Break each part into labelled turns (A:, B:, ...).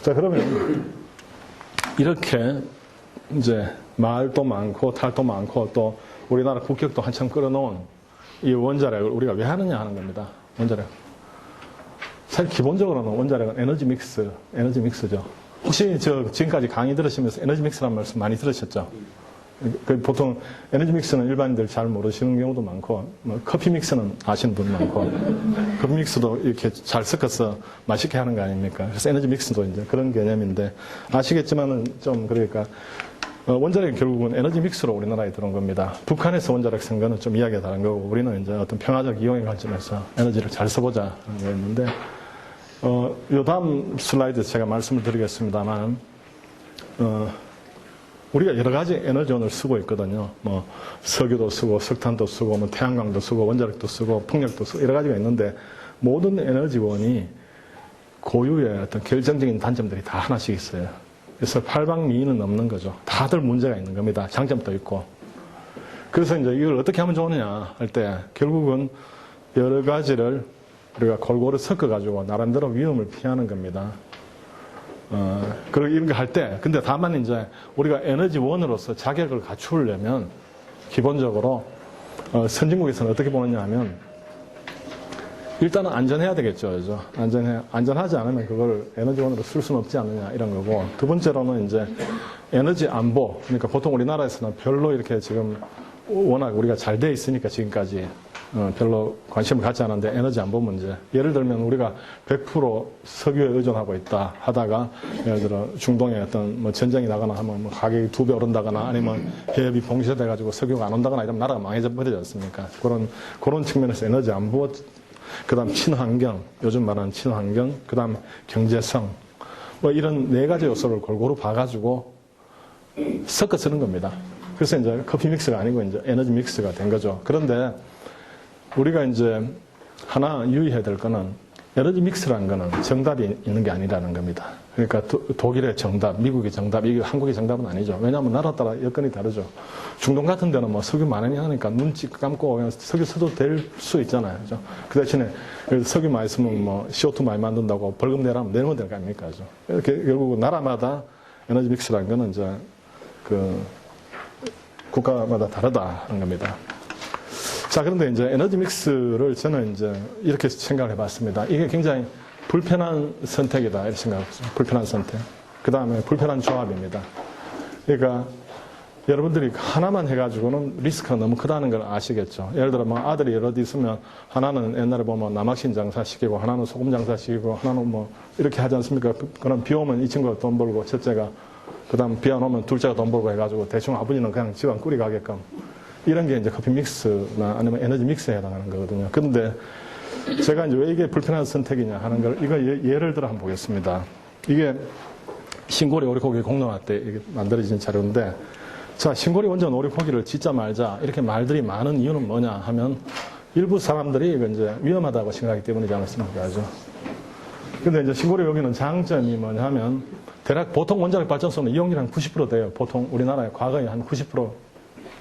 A: 자, 그러면 이렇게 이제 말도 많고 탈도 많고 또 우리나라 국격도 한참 끌어놓은 이 원자력을 우리가 왜 하느냐 하는 겁니다. 원자력. 사실 기본적으로는 원자력은 에너지 믹스죠. 혹시 지금까지 강의 들으시면서 에너지 믹스라는 말씀 많이 들으셨죠? 보통 에너지 믹스는 일반인들 잘 모르시는 경우도 많고, 뭐 커피 믹스는 아시는 분 많고, 커피 믹스도 이렇게 잘 섞어서 맛있게 하는 거 아닙니까? 그래서 에너지 믹스도 이제 그런 개념인데, 아시겠지만은 좀 그러니까, 원자력이 결국은 에너지 믹스로 우리나라에 들어온 겁니다. 북한에서 원자력 쓴 거는 좀 이야기가 다른 거고, 우리는 이제 어떤 평화적 이용의 관점에서 에너지를 잘 써보자 하는 거였는데, 요 다음 슬라이드에서 제가 말씀을 드리겠습니다만, 우리가 여러 가지 에너지원을 쓰고 있거든요. 뭐, 석유도 쓰고, 석탄도 쓰고, 뭐, 태양광도 쓰고, 원자력도 쓰고, 풍력도 쓰고, 여러 가지가 있는데, 모든 에너지원이 고유의 어떤 결정적인 단점들이 다 하나씩 있어요. 그래서 팔방미인은 없는 거죠. 다들 문제가 있는 겁니다. 장점도 있고. 그래서 이제 이걸 어떻게 하면 좋으냐 할 때, 결국은 여러 가지를 우리가 골고루 섞어가지고, 나름대로 위험을 피하는 겁니다. 그리고 이런 거 할 때, 근데 다만 이제 우리가 에너지원으로서 자격을 갖추려면 기본적으로 선진국에서는 어떻게 보느냐 하면 일단은 안전해야 되겠죠. 그죠? 안전하지 않으면 그걸 에너지원으로 쓸 수는 없지 않느냐 이런 거고, 두 번째로는 이제 에너지 안보, 그러니까 보통 우리나라에서는 별로 이렇게 지금 워낙 우리가 잘 돼 있으니까 지금까지 별로 관심을 갖지 않았는데 에너지 안보 문제. 예를 들면 우리가 100% 석유에 의존하고 있다 하다가 예를 들어 중동에 어떤 뭐 전쟁이 나거나 하면 뭐 가격이 2배 오른다거나 아니면 해협이 봉쇄돼가지고 석유가 안 온다거나 이러면 나라가 망해져 버리지 않습니까? 그런 측면에서 에너지 안보, 그 다음 친환경, 요즘 말하는 친환경, 그 다음 경제성, 뭐 이런 네 가지 요소를 골고루 봐가지고 섞어 쓰는 겁니다. 그래서 이제 커피 믹스가 아니고 이제 에너지 믹스가 된 거죠. 그런데 우리가 이제 하나 유의해야 될 거는 에너지 믹스라는 거는 정답이 있는 게 아니라는 겁니다. 그러니까 독일의 정답, 미국의 정답, 이게 한국의 정답은 아니죠. 왜냐하면 나라 따라 여건이 다르죠. 중동 같은 데는 뭐 석유 많이 하니까 눈치 감고 그냥 석유 써도 될 수 있잖아요. 그죠? 그 대신에 석유 많이 쓰면 뭐 CO2 많이 만든다고 벌금 내라면 내면 될 거 아닙니까? 그죠? 이렇게 결국 나라마다 에너지 믹스라는 거는 이제 국가마다 다르다는 겁니다. 자, 그런데 이제 에너지 믹스를 저는 이제 이렇게 생각을 해봤습니다. 이게 굉장히 불편한 선택이다. 이렇게 생각했어요. 불편한 선택. 그 다음에 불편한 조합입니다. 그러니까 여러분들이 하나만 해가지고는 리스크가 너무 크다는 걸 아시겠죠. 예를 들어 뭐 아들이 여러 개 있으면 하나는 옛날에 보면 남학신 장사시키고 하나는 소금 장사시키고 하나는 뭐 이렇게 하지 않습니까? 그럼 비 오면 이 친구가 돈 벌고 첫째가 그 다음 비 안 오면 둘째가 돈 벌고 해가지고 대충 아버지는 그냥 집안 꾸리 가게끔 이런 게 이제 커피 믹스나 아니면 에너지 믹스에 해당하는 거거든요. 그런데 제가 이제 왜 이게 불편한 선택이냐 하는 걸 이거 예를 들어 한번 보겠습니다. 이게 신고리 오리고기 공론화 때 이렇게 만들어진 자료인데, 자, 신고리 원전 오리고기를 짓자 말자 이렇게 말들이 많은 이유는 뭐냐 하면 일부 사람들이 이거 이제 위험하다고 생각하기 때문이지 않습니까? 그죠? 근데 이제 신고리 여기는 장점이 뭐냐 하면 대략 보통 원자력 발전소는 이용률이 한 90% 돼요. 보통 우리나라의 과거에 한 90%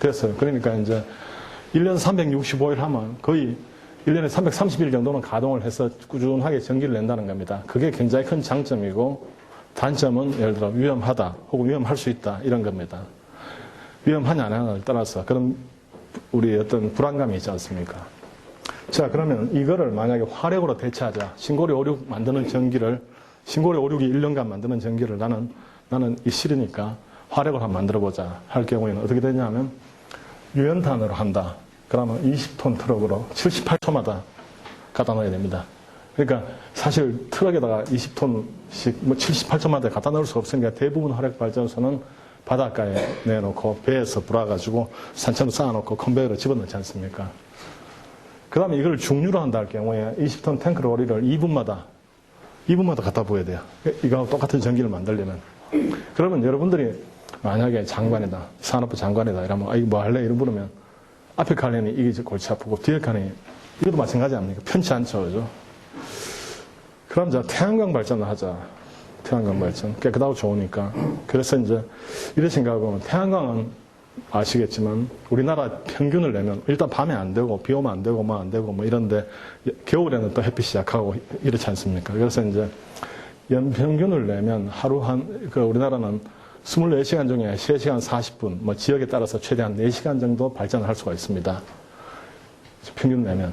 A: 됐어요. 그러니까 이제 1년 365일 하면 거의 1년에 330일 정도는 가동을 해서 꾸준하게 전기를 낸다는 겁니다. 그게 굉장히 큰 장점이고, 단점은 예를 들어 위험하다 혹은 위험할 수 있다 이런 겁니다. 위험하냐 안 하냐를 따라서 그런 우리 어떤 불안감이 있지 않습니까? 자, 그러면 이거를 만약에 화력으로 대체하자. 신고리 오륙 만드는 전기를, 신고리 오륙이 1년간 만드는 전기를 나는 이 싫으니까 화력을 한번 만들어보자 할 경우에는 어떻게 되냐면 유연탄으로 한다. 그러면 20톤 트럭으로 78초마다 갖다 넣어야 됩니다. 그러니까 사실 트럭에다가 20톤씩 뭐 78초마다 갖다 넣을 수 없으니까 대부분 화력 발전소는 바닷가에 내놓고 배에서 불어가지고 산천으로 쌓아놓고 컨베이어로 집어넣지 않습니까? 그 다음에 이걸 중류로 한다 할 경우에 20톤 탱크 로리를 2분마다 갖다 부어야 돼요. 이거하고 똑같은 전기를 만들려면. 그러면 여러분들이 만약에 장관이다, 산업부 장관이다 이러면 이거 뭐 할래? 이런 물으면 앞에 칸이 이게 골치 아프고 뒤에 칸이 이것도 마찬가지 아닙니까? 편치 않죠. 그죠? 그럼 이제 태양광 발전을 하자. 태양광 발전. 깨끗하고 좋으니까. 그래서 이제 이런 생각하고 태양광은 아시겠지만 우리나라 평균을 내면 일단 밤에 안 되고 비 오면 안 되고 뭐 안 되고 뭐 이런데 겨울에는 또 햇빛이 약하고 이렇지 않습니까? 그래서 이제 연평균을 내면 하루 우리나라는 24시간 중에 3시간 40분, 뭐 지역에 따라서 최대한 4시간 정도 발전을 할 수가 있습니다. 평균 내면.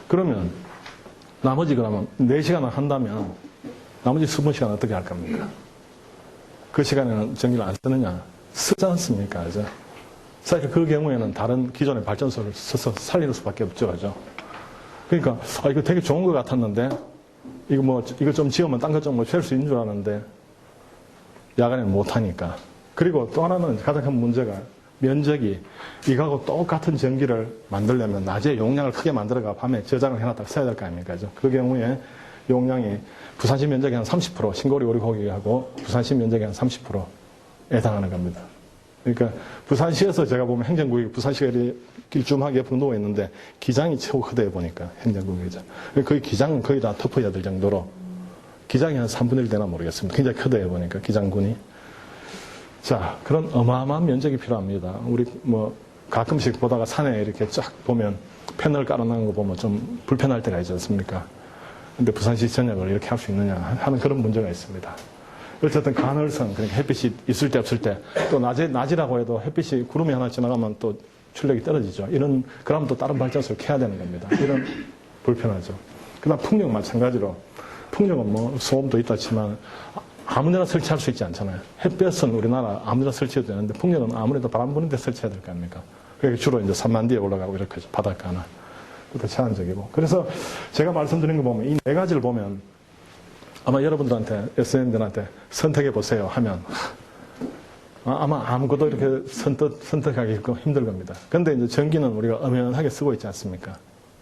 A: 그러면 나머지 그러면 4시간을 한다면 나머지 20시간 어떻게 할 겁니까? 그 시간에는 전기를 안 쓰느냐? 쓰지 않습니까? 그죠? 사실 그 경우에는 다른 기존의 발전소를 써서 살릴 수밖에 없죠. 그죠? 그러니까, 이거 되게 좋은 것 같았는데, 이거 좀 지으면 딴 것 좀 쐴 수 있는 줄 아는데, 야간에는 못하니까. 그리고 또 하나는 가장 큰 문제가 면적이 이거하고 똑같은 전기를 만들려면 낮에 용량을 크게 만들어가 밤에 저장을 해놨다가 써야 될 거 아닙니까? 그죠? 그 경우에 용량이 부산시 면적의 한 30%, 신고리 오리고기하고 부산시 면적의 한 30%에 해당하는 겁니다. 그러니까 부산시에서 제가 보면 행정구역이 부산시가 길쭉하게 옆으로 누워 있는데 기장이 최고 크대요 보니까 행정구역이죠. 거의 기장은 거의 다 덮어야 될 정도로 기장이 한 3분의 1 되나 모르겠습니다. 굉장히 크대요 보니까 기장군이. 자, 그런 어마어마한 면적이 필요합니다. 우리 가끔씩 보다가 산에 이렇게 쫙 보면 패널 깔아놓은 거 보면 좀 불편할 때가 있지 않습니까? 근데 부산시 전역을 이렇게 할 수 있느냐 하는 그런 문제가 있습니다. 어쨌든 가늘성, 그러니까 햇빛이 있을 때 없을 때, 또 낮이라고 해도 햇빛이 구름이 하나 지나가면 또 출력이 떨어지죠. 그러면 또 다른 발전소를 켜야 되는 겁니다. 이런 불편하죠. 그 다음 풍력 마찬가지로. 풍력은 소음도 있다지만 아무데나 설치할 수 있지 않잖아요. 햇볕은 우리나라 아무데나 설치해도 되는데 풍력은 아무래도 바람 부는 데 설치해야 될 거 아닙니까? 그게 주로 이제 산만 뒤에 올라가고 이렇게 바닷가나. 그것도 제한적이고. 그래서 제가 말씀드린 거 보면 이 네 가지를 보면 아마 여러분들한테, SN들한테 선택해 보세요 하면 아마 아무것도 이렇게 선택하기 힘들 겁니다. 근데 이제 전기는 우리가 엄연하게 쓰고 있지 않습니까?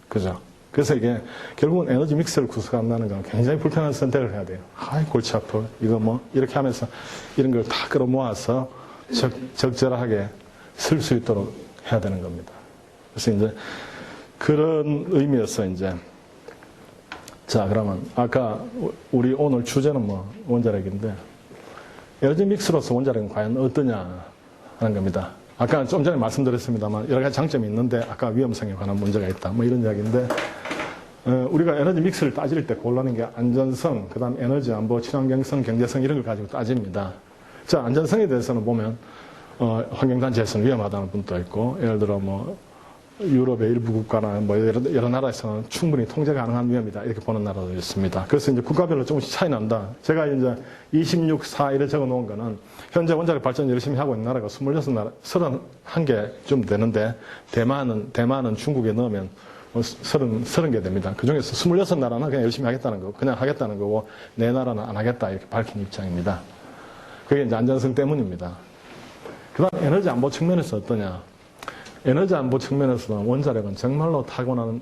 A: 그죠? 그래서 이게 결국은 에너지 믹스를 구성한다는 건 굉장히 불편한 선택을 해야 돼요. 골치 아파. 이거 이렇게 하면서 이런 걸 다 끌어모아서 적절하게 쓸 수 있도록 해야 되는 겁니다. 그래서 이제 그런 의미에서 이제 자, 그러면 아까 우리 오늘 주제는 원자력인데 에너지 믹스로서 원자력은 과연 어떠냐 하는 겁니다. 아까 좀 전에 말씀드렸습니다만 여러 가지 장점이 있는데 아까 위험성에 관한 문제가 있다. 이런 이야기인데 우리가 에너지 믹스를 따질 때 고르는 게 안전성, 그 다음 에너지 안보, 친환경성, 경제성 이런 걸 가지고 따집니다. 자, 안전성에 대해서는 보면 환경단체에서는 위험하다는 분도 있고 예를 들어 유럽의 일부 국가나 여러 나라에서는 충분히 통제 가능한 위험이다 이렇게 보는 나라도 있습니다. 그래서 이제 국가별로 조금씩 차이 난다. 제가 이제 26, 4 이렇게 적어 놓은 거는 현재 원자력 발전 열심히 하고 있는 나라가 26나라, 31개쯤 되는데 대만은 중국에 넣으면 30개 됩니다. 그 중에서 26나라는 그냥 열심히 하겠다는 거고, 그냥 하겠다는 거고, 내 나라는 안 하겠다 이렇게 밝힌 입장입니다. 그게 이제 안전성 때문입니다. 그 다음 에너지 안보 측면에서 어떠냐. 에너지 안보 측면에서는 원자력은 정말로 탁월한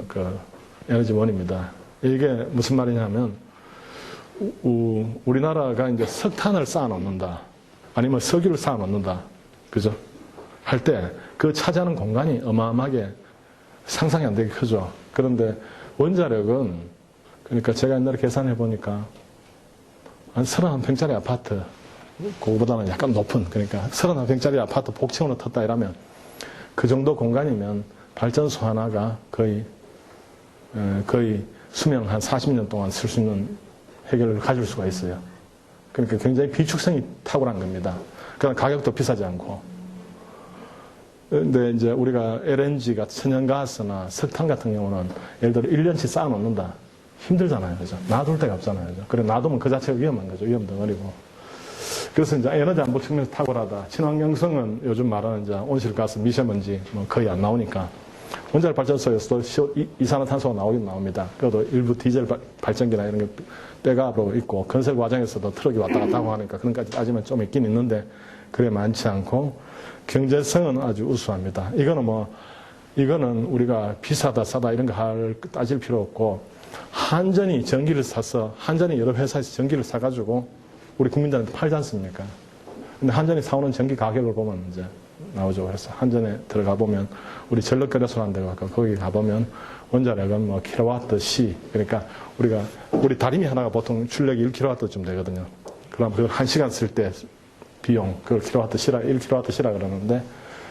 A: 그 에너지원입니다. 이게 무슨 말이냐면, 우리나라가 이제 석탄을 쌓아 놓는다. 아니면 석유를 쌓아 놓는다. 그죠? 할 때 그 차지하는 공간이 어마어마하게 상상이 안 되게 크죠. 그런데 원자력은, 그러니까 제가 옛날에 계산해 보니까 한 31평짜리 아파트, 그거보다는 약간 높은, 그러니까 31평짜리 아파트 복층으로 텄다 이러면 그 정도 공간이면 발전소 하나가 거의 수명 한 40년 동안 쓸 수 있는 해결을 가질 수가 있어요. 그러니까 굉장히 비축성이 탁월한 겁니다. 그러나 가격도 비싸지 않고. 근데 이제 우리가 LNG가 천연가스나 석탄 같은 경우는 예를 들어 1년치 쌓아놓는다. 힘들잖아요. 그죠? 놔둘 데가 없잖아요. 그죠? 그래, 놔두면 그 자체가 위험한 거죠. 위험 덩어리고. 그래서 이제 에너지 안보 측면에서 탁월하다. 친환경성은 요즘 말하는 이제 온실가스, 미세먼지 거의 안 나오니까 원자력 발전소에서도 이산화탄소가 나오긴 나옵니다. 그래도 일부 디젤 발전기나 이런 게 백업으로 있고 건설 과정에서도 트럭이 왔다 갔다 하고 하니까 그런 까지 따지면 좀 있긴 있는데 그래 많지 않고 경제성은 아주 우수합니다. 이거는 우리가 비싸다 싸다 이런 거 따질 필요 없고 한전이 전기를 사서 한전이 여러 회사에서 전기를 사가지고 우리 국민들한테 팔지 않습니까? 근데 한전이 사오는 전기 가격을 보면 이제 나오죠. 그래서 한전에 들어가 보면 우리 전력거래소라는 데가 거기 가보면 원자력은 킬로와트/시 그러니까 우리 다리미 하나가 보통 출력이 1kW쯤 되거든요. 그럼 그걸 1시간 쓸 때 비용 그걸 킬로와트/시라 1kW/시라 그러는데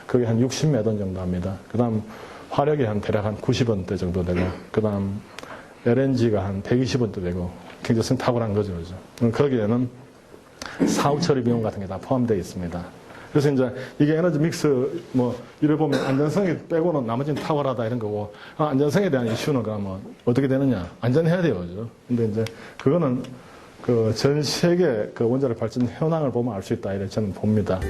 A: 그게 한 60몇 원 정도 합니다. 그다음 화력이 대략 한 90원대 정도 되고 그다음 LNG가 한 120원대 되고 굉장히 탁월한 거죠. 그죠? 거기에는 사후 처리 비용 같은 게 다 포함되어 있습니다. 그래서 이제 이게 에너지 믹스 이래 보면 안전성이 빼고는 나머지는 탁월하다 이런 거고, 안전성에 대한 이슈는 그러면 어떻게 되느냐? 안전해야 돼요. 그죠? 근데 이제 그거는 전 세계 그 원자력 발전 현황을 보면 알 수 있다 이렇게 저는 봅니다.